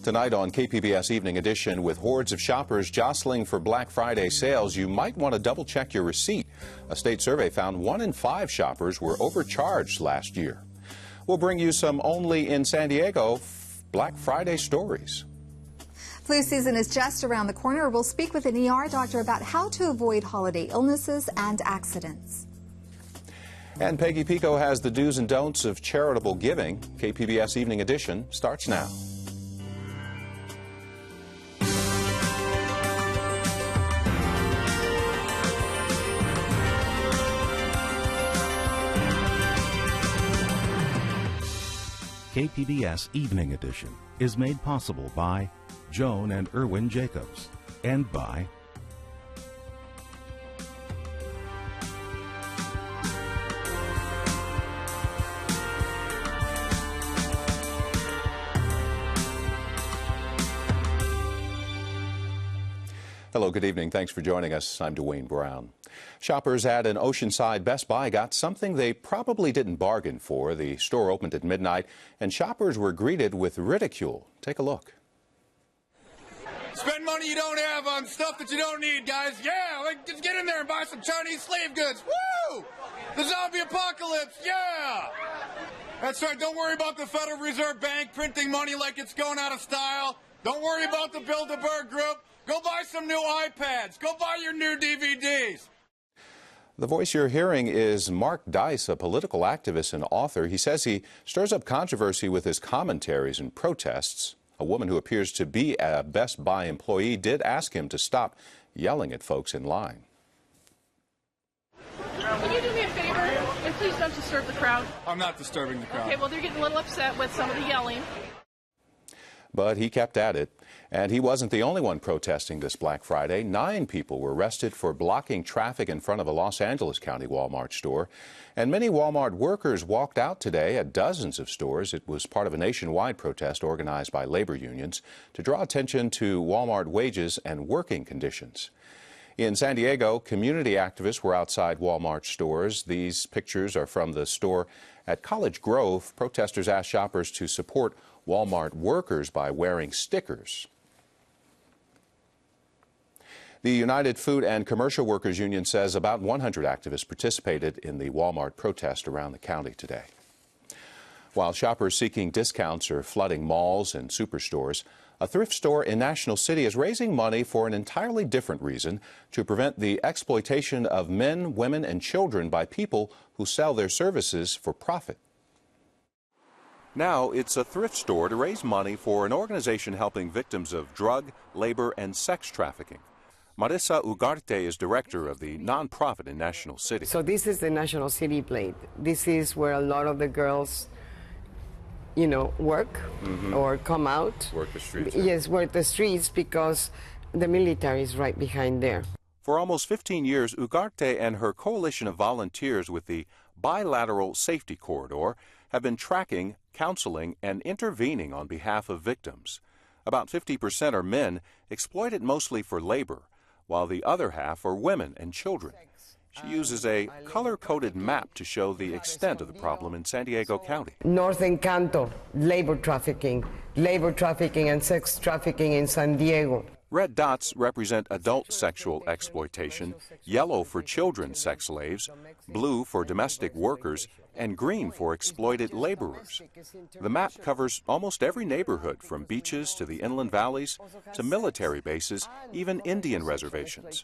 Tonight on KPBS Evening Edition, with hordes of shoppers jostling for Black Friday sales, you might want to double-check your receipt. A state survey found 1 in 5 shoppers were overcharged last year. We'll bring you some only in San Diego Black Friday stories. Flu season is just around the corner. We'll speak with an ER doctor about how to avoid holiday illnesses and accidents. And Peggy Pico has the do's and don'ts of charitable giving. KPBS Evening Edition starts now. KPBS Evening Edition is made possible by Joan and Irwin Jacobs and by Hello, good evening. Thanks for joining us. I'm Dwayne Brown. Shoppers at an Oceanside Best Buy got something they probably didn't bargain for. The store opened at midnight, and shoppers were greeted with ridicule. Take a look. Spend money you don't have on stuff that you don't need, guys. Yeah, like, just get in there and buy some Chinese slave goods. Woo! The zombie apocalypse, yeah! That's right, don't worry about the Federal Reserve Bank printing money like it's going out of style. Don't worry about the Bilderberg Group. Go buy some new iPads. Go buy your new DVDs. The voice you're hearing is Mark Dice, a political activist and author. He says he stirs up controversy with his commentaries and protests. A woman who appears to be a Best Buy employee did ask him to stop yelling at folks in line. Can you do me a favor and please don't disturb the crowd? I'm not disturbing the crowd. Okay, well, they're getting a little upset with some of the yelling. But he kept at it. And he wasn't the only one protesting this Black Friday. 9 people were arrested for blocking traffic in front of a Los Angeles County Walmart store. And many Walmart workers walked out today at dozens of stores. It was part of a nationwide protest organized by labor unions to draw attention to Walmart wages and working conditions. In San Diego, community activists were outside Walmart stores. These pictures are from the store at College Grove. Protesters asked shoppers to support Walmart workers by wearing stickers. The United Food and Commercial Workers Union says about 100 activists participated in the Walmart protest around the county today. While shoppers seeking discounts are flooding malls and superstores, a thrift store in National City is raising money for an entirely different reason: to prevent the exploitation of men, women, and children by people who sell their services for profit. Now it's a thrift store to raise money for an organization helping victims of drug, labor, and sex trafficking. Marisa Ugarte is director of the nonprofit in National City. So this is the National City plate. This is where a lot of the girls, work or come out. Work the streets. Yes, work the streets because the military is right behind there. For almost 15 years, Ugarte and her coalition of volunteers with the Bilateral Safety Corridor have been tracking, counseling, and intervening on behalf of victims. About 50% are men, exploited mostly for labor, while the other half are women and children. She uses a color-coded map to show the extent of the problem in San Diego County. North Encanto, labor trafficking and sex trafficking in San Diego. Red dots represent adult sexual exploitation, yellow for children sex slaves, blue for domestic workers, and green for exploited laborers. The map covers almost every neighborhood, from beaches to the inland valleys to military bases, even Indian reservations.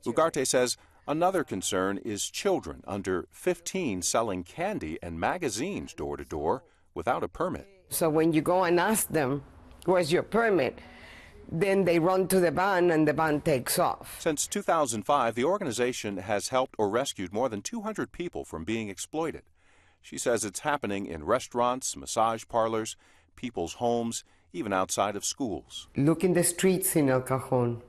Ugarte says another concern is children under 15 selling candy and magazines door to door without a permit. So when you go and ask them, where's your permit? Then they run to the van and the van takes off. Since 2005, the organization has helped or rescued more than 200 people from being exploited. She says it's happening in restaurants, massage parlors, people's homes, even outside of schools. Look in the streets in El Cajon.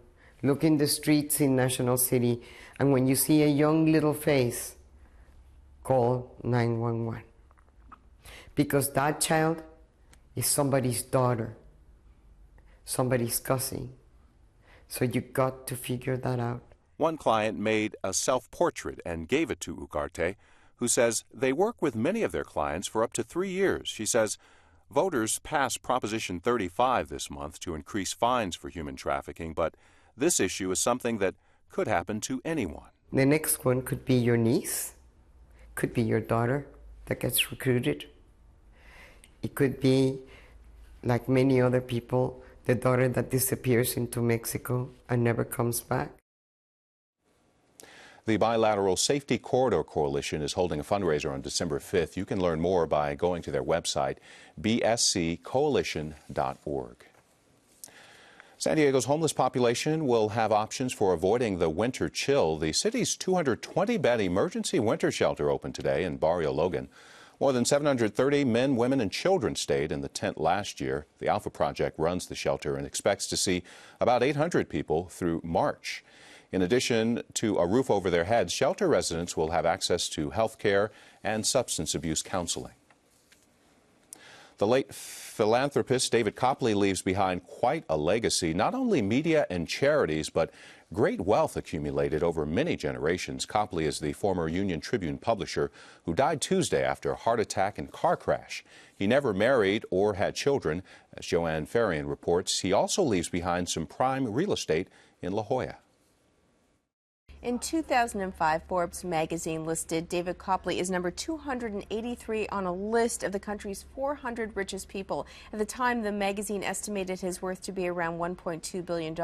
Look in the streets in National City. And when you see a young little face, call 911. Because that child is somebody's daughter, somebody's cousin. So you got to figure that out. One client made a self-portrait and gave it to Ugarte, who says they work with many of their clients for up to 3 years. She says Voters passed Proposition 35 this month to increase fines for human trafficking, but this issue is something that could happen to anyone. The next one could be your niece, could be your daughter that gets recruited. It could be, like many other people, the daughter that disappears into Mexico and never comes back. The Bilateral Safety Corridor Coalition is holding a fundraiser on December 5th. You can learn more by going to their website, bsccoalition.org. San Diego's homeless population will have options for avoiding the winter chill. The city's 220-bed emergency winter shelter opened today in Barrio Logan. More than 730 men, women, and children stayed in the tent last year. The Alpha Project runs the shelter and expects to see about 800 people through March. In addition to a roof over their heads, shelter residents will have access to health care and substance abuse counseling. The late philanthropist David Copley leaves behind quite a legacy, not only media and charities, but great wealth accumulated over many generations. Copley is the former Union Tribune publisher who died Tuesday after a heart attack and car crash. He never married or had children. As Joanne Farian reports, he also leaves behind some prime real estate in La Jolla. In 2005, Forbes magazine listed David Copley as number 283 on a list of the country's 400 richest people. At the time, the magazine estimated his worth to be around $1.2 billion.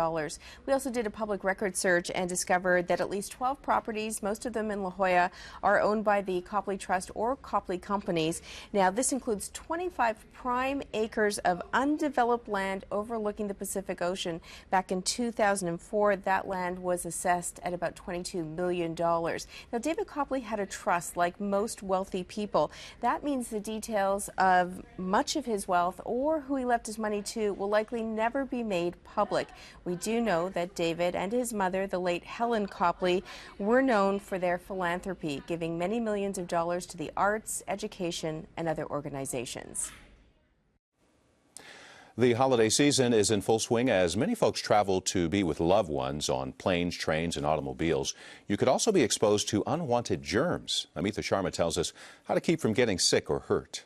We also did a public record search and discovered that at least 12 properties, most of them in La Jolla, are owned by the Copley Trust or Copley companies. Now, this includes 25 prime acres of undeveloped land overlooking the Pacific Ocean. Back in 2004, that land was assessed at about $22 million. Now, David Copley had a trust like most wealthy people. That means the details of much of his wealth or who he left his money to will likely never be made public. We do know that David and his mother, the late Helen Copley, were known for their philanthropy, giving many millions of dollars to the arts, education, and other organizations. The holiday season is in full swing as many folks travel to be with loved ones on planes, trains, and automobiles. You could also be exposed to unwanted germs. Amitha Sharma tells us how to keep from getting sick or hurt.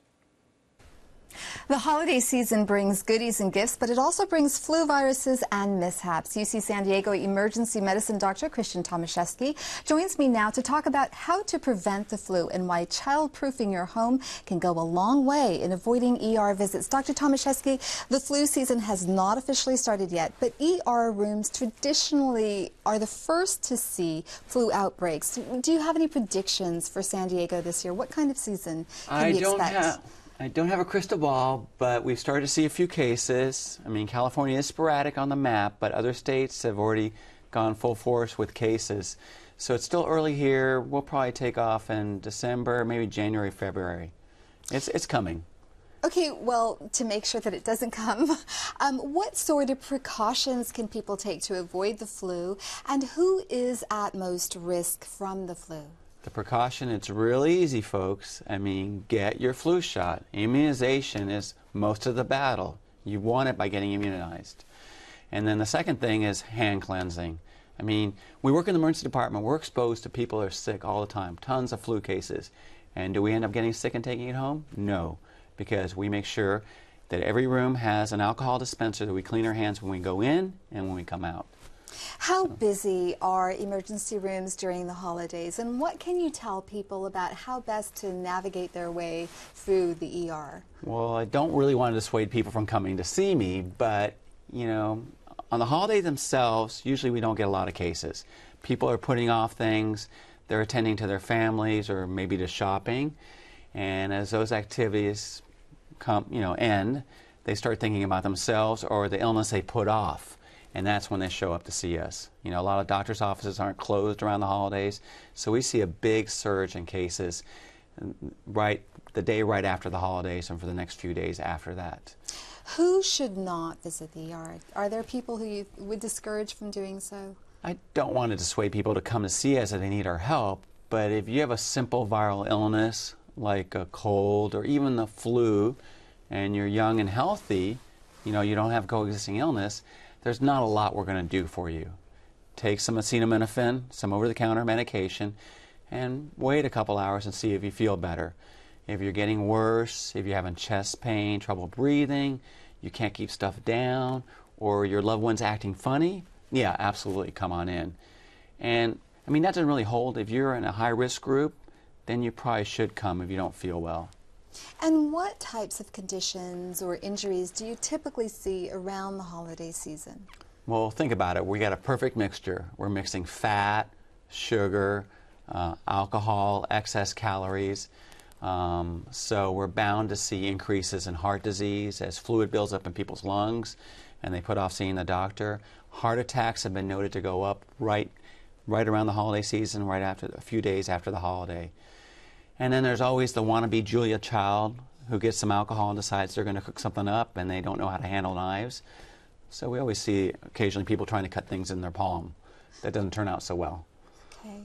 The holiday season brings goodies and gifts, but it also brings flu viruses and mishaps. UC San Diego emergency medicine doctor Christian Tomaszewski joins me now to talk about how to prevent the flu and why child-proofing your home can go a long way in avoiding ER visits. Dr. Tomaszewski, the flu season has not officially started yet, but ER rooms traditionally are the first to see flu outbreaks. Do you have any predictions for San Diego this year? What kind of season can we expect? I don't have a crystal ball, but we've started to see a few cases. I mean, California is sporadic on the map, but other states have already gone full force with cases. So it's still early here. We'll probably take off in December, maybe January, February. It's coming. Okay, well, to make sure that it doesn't come, what sort of precautions can people take to avoid the flu, and who is at most risk from the flu? The precaution, it's really easy, folks. I mean, get your flu shot. Immunization is most of the battle. You want it by getting immunized. And then the second thing is hand cleansing. I mean, we work in the emergency department. We're exposed to people that are sick all the time, tons of flu cases. And do we end up getting sick and taking it home? No, because we make sure that every room has an alcohol dispenser that we clean our hands when we go in and when we come out. How busy are emergency rooms during the holidays, and what can you tell people about how best to navigate their way through the ER? Well, I don't really want to dissuade people from coming to see me, but, you know, on the holidays themselves, usually we don't get a lot of cases. People are putting off things, they're attending to their families or maybe to shopping, and as those activities end, they start thinking about themselves or the illness they put off. And that's when they show up to see us. You know, a lot of doctors' offices aren't closed around the holidays, so we see a big surge in cases the day right after the holidays and for the next few days after that. Who should not visit the ER? Are there people who you would discourage from doing so? I don't want to dissuade people to come to see us if they need our help, but if you have a simple viral illness like a cold or even the flu and you're young and healthy, you know, you don't have coexisting illness, there's not a lot we're going to do for you. Take some acetaminophen, some over-the-counter medication, and wait a couple hours and see if you feel better. If you're getting worse, if you're having chest pain, trouble breathing, you can't keep stuff down, or your loved one's acting funny, yeah, absolutely, come on in. And, I mean, that doesn't really hold. If you're in a high-risk group, then you probably should come if you don't feel well. And what types of conditions or injuries do you typically see around the holiday season? Well, think about it. We got a perfect mixture. We're mixing fat, sugar, alcohol, excess calories. So we're bound to see increases in heart disease as fluid builds up in people's lungs and they put off seeing the doctor. Heart attacks have been noted to go up right around the holiday season, right after a few days after the holiday. And then there's always the wannabe Julia child who gets some alcohol and decides they're going to cook something up and they don't know how to handle knives. So we always see occasionally people trying to cut things in their palm. That doesn't turn out so well. Okay.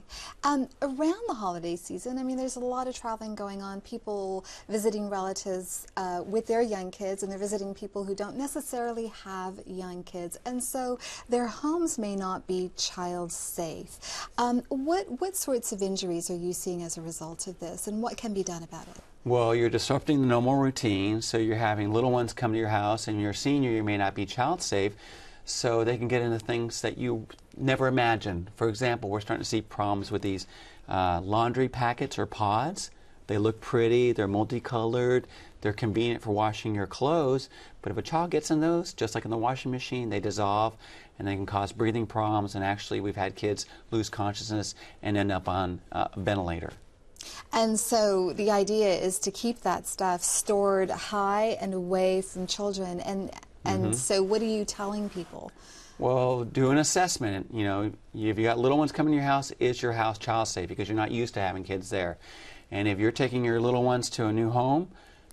Around the holiday season, I mean, there's a lot of traveling going on, people visiting relatives with their young kids, and they're visiting people who don't necessarily have young kids, and so their homes may not be child safe. What sorts of injuries are you seeing as a result of this, and what can be done about it? Well, you're disrupting the normal routine, so you're having little ones come to your house, and you're a senior, you may not be child safe, so they can get into things that you never imagined. For example, we're starting to see problems with these laundry packets or pods. They look pretty, they're multicolored, they're convenient for washing your clothes, but if a child gets in those, just like in the washing machine, they dissolve and they can cause breathing problems, and actually we've had kids lose consciousness and end up on a ventilator. And so the idea is to keep that stuff stored high and away from children, and so what are you telling people? Well, do an assessment. You know, if you got little ones coming to your house, is your house child safe? Because you're not used to having kids there. And if you're taking your little ones to a new home,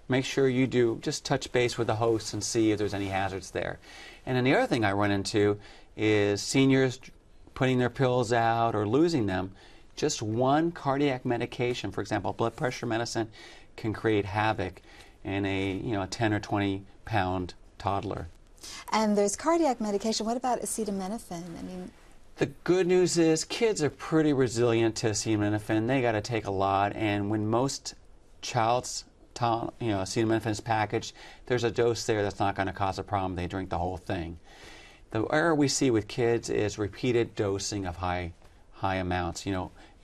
make sure you do just touch base with the host and see if there's any hazards there. And then the other thing I run into is seniors putting their pills out or losing them. Just one cardiac medication, for example, blood pressure medicine, can create havoc in a 10 or 20 pound toddler. And there's cardiac medication. What about acetaminophen? I mean, the good news is kids are pretty resilient to acetaminophen. They got to take a lot, and when most child's acetaminophen is packaged, there's a dose there that's not going to cause a problem. They drink the whole thing. The error we see with kids is repeated dosing of high amounts,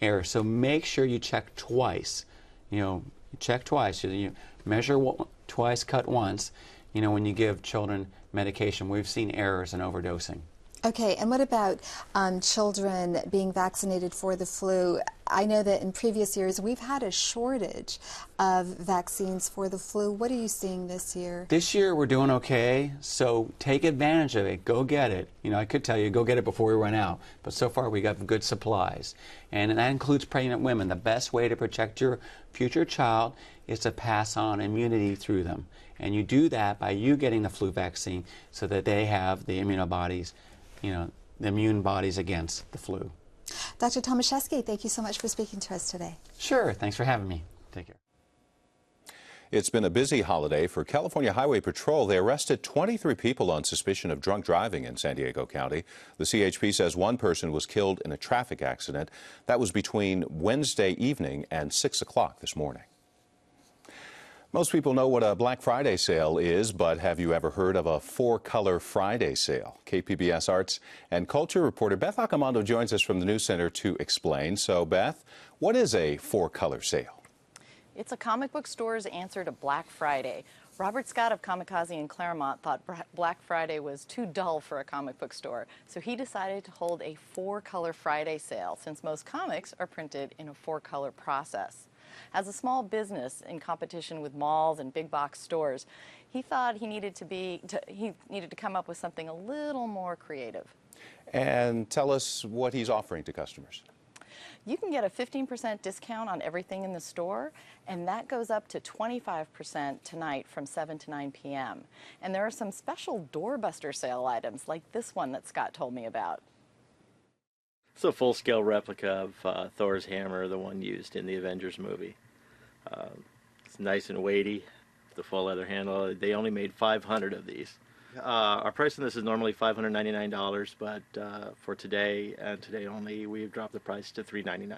error. So make sure you check twice. Check twice. You measure twice, cut once. When you give children medication, we've seen errors in overdosing. Okay, and what about children being vaccinated for the flu? I know that in previous years we've had a shortage of vaccines for the flu. What are you seeing this year? This year we're doing okay, so take advantage of it. Go get it. I could tell you go get it before we run out, but so far we got good supplies. And that includes pregnant women. The best way to protect your future child is to pass on immunity through them. And you do that by you getting the flu vaccine so that they have the immunobodies, the immune bodies against the flu. Dr. Tomaszewski, thank you so much for speaking to us today. Sure. Thanks for having me. Take care. It's been a busy holiday for California Highway Patrol. They arrested 23 people on suspicion of drunk driving in San Diego County. The CHP says one person was killed in a traffic accident. That was between Wednesday evening and 6 o'clock this morning. Most people know what a Black Friday sale is, but have you ever heard of a four-color Friday sale? KPBS Arts and Culture reporter Beth Accomando joins us from the News Center to explain. So, Beth, what is a four-color sale? It's a comic book store's answer to Black Friday. Robert Scott of Kamikaze in Claremont thought Black Friday was too dull for a comic book store, so he decided to hold a four-color Friday sale, since most comics are printed in a four-color process. As a small business in competition with malls and big box stores, he thought he needed to come up with something a little more creative. And tell us what he's offering to customers. You can get a 15% discount on everything in the store, and that goes up to 25% tonight from 7 to 9 p.m. And there are some special doorbuster sale items like this one that Scott told me about. It's a full-scale replica of Thor's hammer, the one used in the Avengers movie. It's nice and weighty, the full leather handle. They only made 500 of these. Our price on this is normally $599, but for today and today only, we've dropped the price to $399.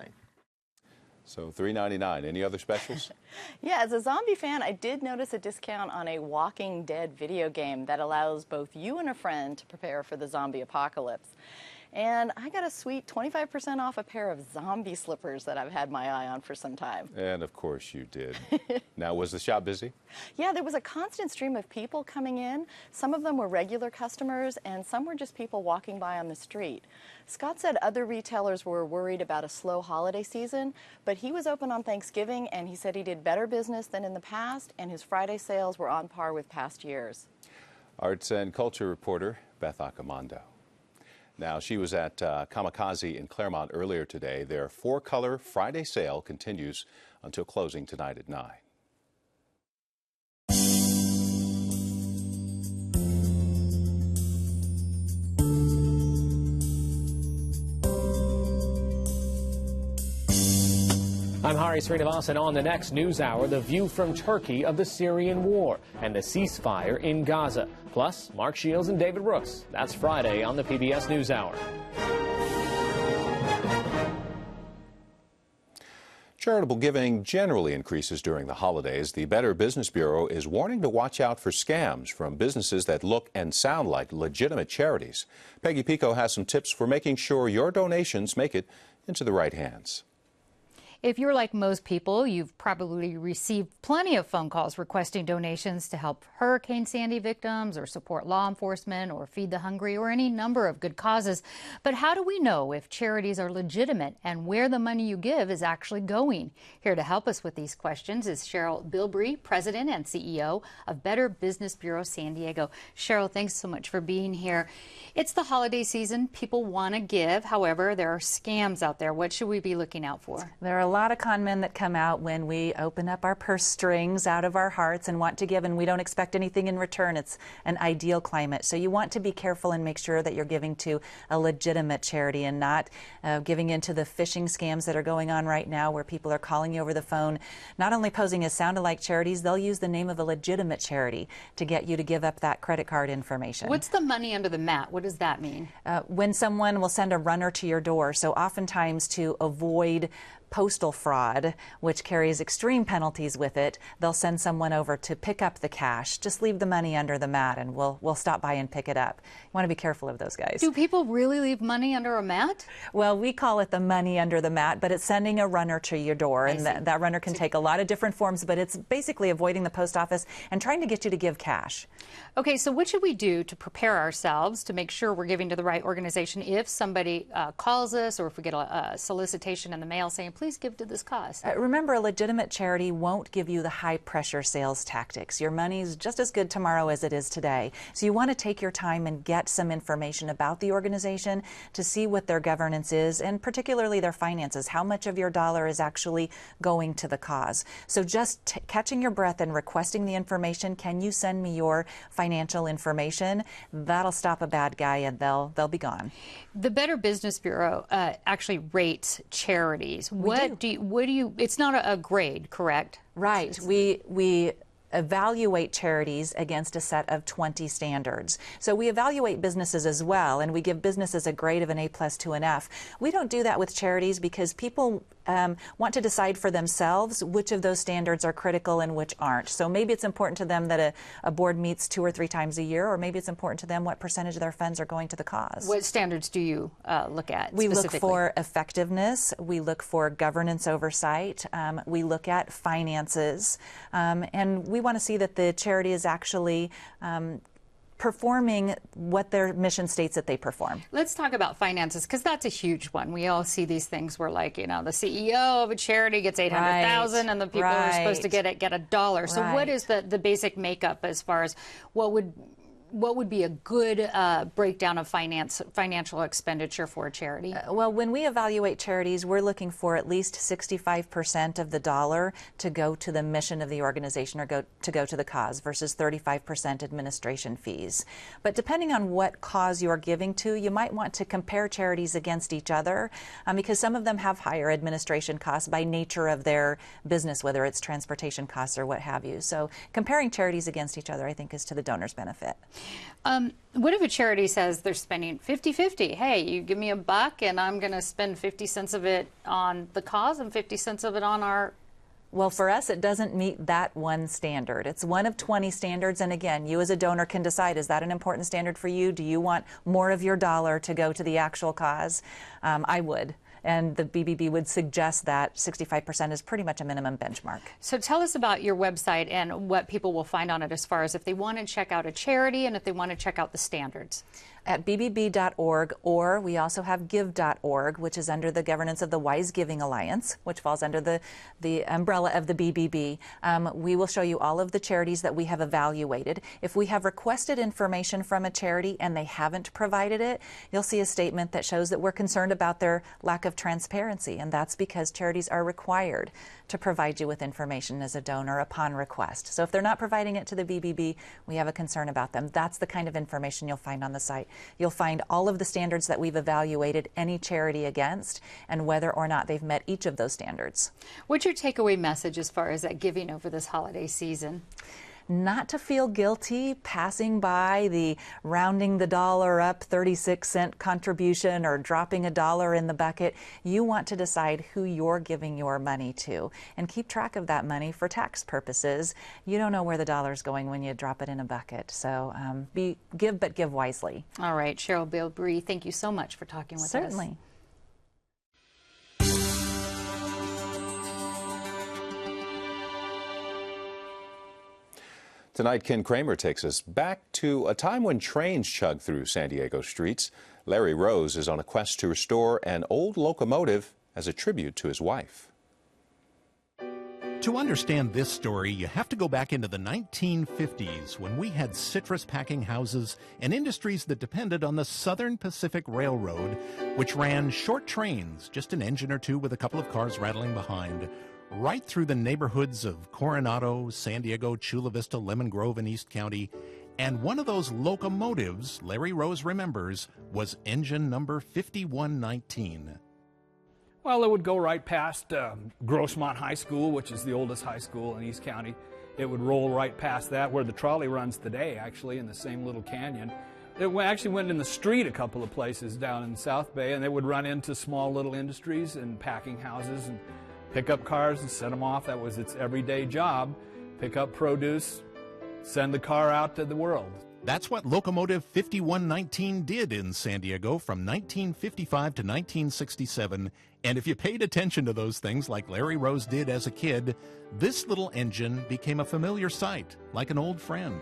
So $3.99. Any other specials? Yeah, as a zombie fan, I did notice a discount on a Walking Dead video game that allows both you and a friend to prepare for the zombie apocalypse. And I got a sweet 25% off a pair of zombie slippers that I've had my eye on for some time. And of course you did. Now, was the shop busy? Yeah, there was a constant stream of people coming in. Some of them were regular customers, and some were just people walking by on the street. Scott said other retailers were worried about a slow holiday season, but he was open on Thanksgiving, and he said he did better business than in the past, and his Friday sales were on par with past years. Arts and culture reporter Beth Accomando. Now, she was at Kamikaze in Claremont earlier today. Their 4-color Friday sale continues until closing tonight at 9. I'm Hari Srinivasan. On the next news hour, the view from Turkey of the Syrian war and the ceasefire in Gaza. Plus, Mark Shields and David Brooks. That's Friday on the PBS NewsHour. Charitable giving generally increases during the holidays. The Better Business Bureau is warning to watch out for scams from businesses that look and sound like legitimate charities. Peggy Pico has some tips for making sure your donations make it into the right hands. If you're like most people, you've probably received plenty of phone calls requesting donations to help Hurricane Sandy victims or support law enforcement or feed the hungry or any number of good causes. But how do we know if charities are legitimate and where the money you give is actually going? Here to help us with these questions is Cheryl Bilbrey, President and CEO of Better Business Bureau San Diego. Cheryl, thanks so much for being here. It's the holiday season. People want to give. However, there are scams out there. What should we be looking out for? There are a lot of con men that come out when we open up our purse strings out of our hearts and want to give, and we don't expect anything in return. It's an ideal climate. So you want to be careful and make sure that you're giving to a legitimate charity and not giving into the phishing scams that are going on right now, where people are calling you over the phone, not only posing as sound-alike charities, they'll use the name of a legitimate charity to get you to give up that credit card information. What's the money under the mat? What does that mean? When someone will send a runner to your door, so oftentimes to avoid postal fraud, which carries extreme penalties with it, they'll send someone over to pick up the cash. Just leave the money under the mat and we'll stop by and pick it up. You want to be careful of those guys. Do people really leave money under a mat? Well, we call it the money under the mat, but it's sending a runner to your door, and that runner can take a lot of different forms, but it's basically avoiding the post office and trying to get you to give cash. Okay, so what should we do to prepare ourselves to make sure we're giving to the right organization if somebody calls us, or if we get a solicitation in the mail saying, please give to this cause? Remember, a legitimate charity won't give you the high-pressure sales tactics. Your money's just as good tomorrow as it is today. So you want to take your time and get some information about the organization to see what their governance is, and particularly their finances, how much of your dollar is actually going to the cause. So just catching your breath and requesting the information, can you send me your financial information? That'll stop a bad guy and they'll be gone. The Better Business Bureau actually rates charities. What do you, it's not a grade, correct? Right. We evaluate charities against a set of 20 standards. So we evaluate businesses as well, and we give businesses a grade of an A+ to an F. We don't do that with charities because people want to decide for themselves which of those standards are critical and which aren't. So maybe it's important to them that a board meets 2 or 3 times a year, or maybe it's important to them what percentage of their funds are going to the cause. What standards do you look at We look for effectiveness, we look for governance oversight, we look at finances, and we want to see that the charity is actually performing what their mission states that they perform. Let's talk about finances, because that's a huge one. We all see these things where, like, you know, the CEO of a charity gets $800,000 and the people who are supposed to get $1. So what is the basic makeup as far as what would be a good breakdown of financial expenditure for a charity? Well, when we evaluate charities, we're looking for at least 65% of the dollar to go to the mission of the organization or go to the cause versus 35% administration fees. But depending on what cause you're giving to, you might want to compare charities against each other because some of them have higher administration costs by nature of their business, whether it's transportation costs or what have you. So comparing charities against each other, I think, is to the donor's benefit. What if a charity says they're spending 50-50? Hey, you give me $1 and I'm going to spend 50 cents of it on the cause and 50 cents of it on our... Well, for us, it doesn't meet that one standard. It's one of 20 standards. And again, you as a donor can decide, is that an important standard for you? Do you want more of your dollar to go to the actual cause? I would. And the BBB would suggest that 65% is pretty much a minimum benchmark. So tell us about your website and what people will find on it as far as if they want to check out a charity and if they want to check out the standards. At bbb.org, or we also have give.org, which is under the governance of the Wise Giving Alliance, which falls under the umbrella of the BBB. We will show you all of the charities that we have evaluated. If we have requested information from a charity and they haven't provided it, you'll see a statement that shows that we're concerned about their lack of transparency, and that's because charities are required to provide you with information as a donor upon request. So if they're not providing it to the BBB, we have a concern about them. That's the kind of information you'll find on the site. You'll find all of the standards that we've evaluated any charity against and whether or not they've met each of those standards. What's your takeaway message as far as that giving over this holiday season? Not to feel guilty passing by the rounding the dollar up 36-cent contribution or dropping $1 in the bucket. You want to decide who you're giving your money to and keep track of that money for tax purposes. You don't know where the dollar's going when you drop it in a bucket. So give, but give wisely. All right, Cheryl Bilbrey, thank you so much for talking with us. Certainly. Tonight, Ken Kramer takes us back to a time when trains chugged through San Diego streets. Larry Rose is on a quest to restore an old locomotive as a tribute to his wife. To understand this story, you have to go back into the 1950s when we had citrus packing houses and industries that depended on the Southern Pacific Railroad, which ran short trains, just an engine or two with a couple of cars rattling behind, right through the neighborhoods of Coronado, San Diego, Chula Vista, Lemon Grove, and East County. And one of those locomotives, Larry Rose remembers, was engine number 5119. Well, it would go right past Grossmont High School, which is the oldest high school in East County. It would roll right past that, where the trolley runs today, actually, in the same little canyon. It actually went in the street a couple of places down in South Bay, and they would run into small little industries and packing houses and pick up cars and send them off. That was its everyday job. Pick up produce, send the car out to the world. That's what Locomotive 5119 did in San Diego from 1955 to 1967. And if you paid attention to those things like Larry Rose did as a kid, this little engine became a familiar sight, like an old friend.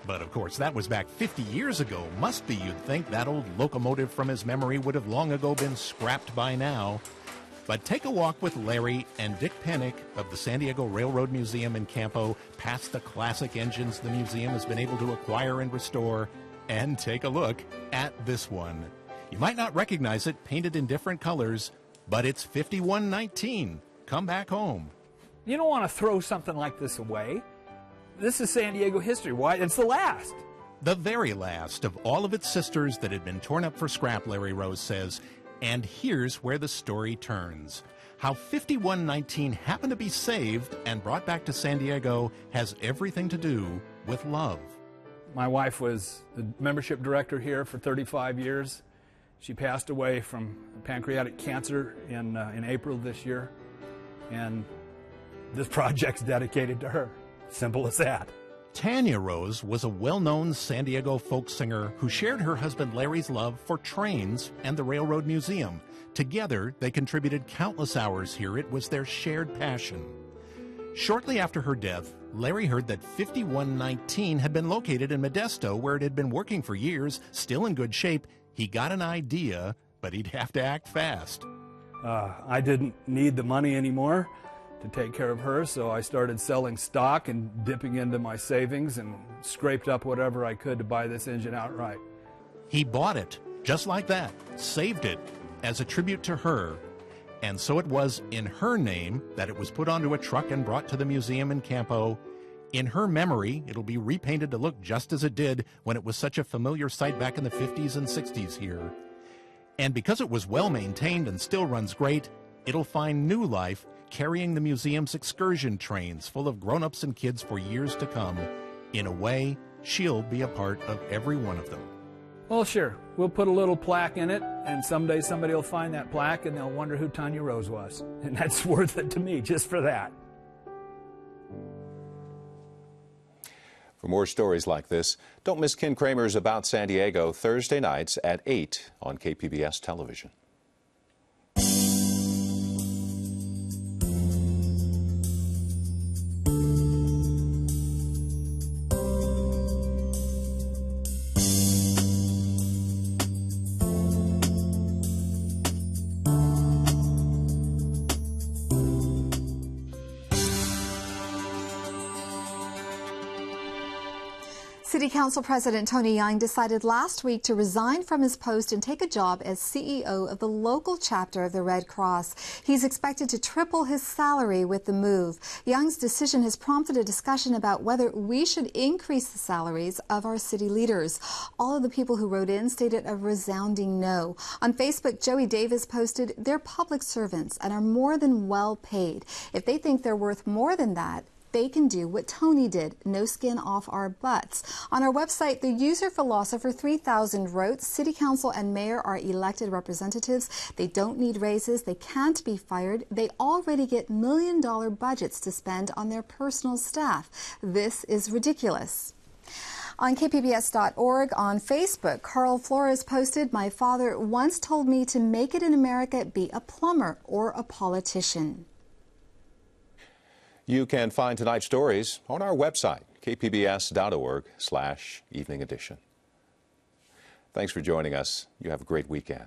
But of course, that was back 50 years ago. Must be, you'd think, that old locomotive from his memory would have long ago been scrapped by now. But take a walk with Larry and Dick Pennick of the San Diego Railroad Museum in Campo, past the classic engines the museum has been able to acquire and restore, and take a look at this one. You might not recognize it, painted in different colors, but it's 5119. Come back home. You don't want to throw something like this away. This is San Diego history. Why? It's the last. The very last of all of its sisters that had been torn up for scrap, Larry Rose says. And here's where the story turns. How 5119 happened to be saved and brought back to San Diego has everything to do with love. My wife was the membership director here for 35 years. She passed away from pancreatic cancer in April this year. And this project's dedicated to her. Simple as that. Tanya Rose was a well-known San Diego folk singer who shared her husband Larry's love for trains and the Railroad Museum. Together, they contributed countless hours here. It was their shared passion. Shortly after her death, Larry heard that 5119 had been located in Modesto, where it had been working for years, still in good shape. He got an idea, but he'd have to act fast. I didn't need the money anymore to take care of her, so I started selling stock and dipping into my savings and scraped up whatever I could to buy this engine outright. He bought it, just like that, saved it, as a tribute to her. And so it was in her name that it was put onto a truck and brought to the museum in Campo. In her memory, it'll be repainted to look just as it did when it was such a familiar sight back in the 50s and 60s here. And because it was well maintained and still runs great, it'll find new life carrying the museum's excursion trains full of grown-ups and kids for years to come. In a way, she'll be a part of every one of them. Well, sure. We'll put a little plaque in it, and someday somebody will find that plaque and they'll wonder who Tanya Rose was. And that's worth it to me, just for that. For more stories like this, don't miss Ken Kramer's About San Diego Thursday nights at 8 on KPBS television. City Council President Tony Young decided last week to resign from his post and take a job as CEO of the local chapter of the Red Cross. He's expected to triple his salary with the move. Young's decision has prompted a discussion about whether we should increase the salaries of our city leaders. All of the people who wrote in stated a resounding no. On Facebook, Joey Davis posted, "They're public servants and are more than well paid. If they think they're worth more than that, they can do what Tony did, no skin off our butts." On our website, the user philosopher 3000 wrote, "City council and mayor are elected representatives. They don't need raises. They can't be fired. They already get million-dollar budgets to spend on their personal staff. This is ridiculous." On KPBS.org on Facebook, Carl Flores posted, "My father once told me to make it in America, be a plumber or a politician." You can find tonight's stories on our website, kpbs.org/evening edition. Thanks for joining us. You have a great weekend.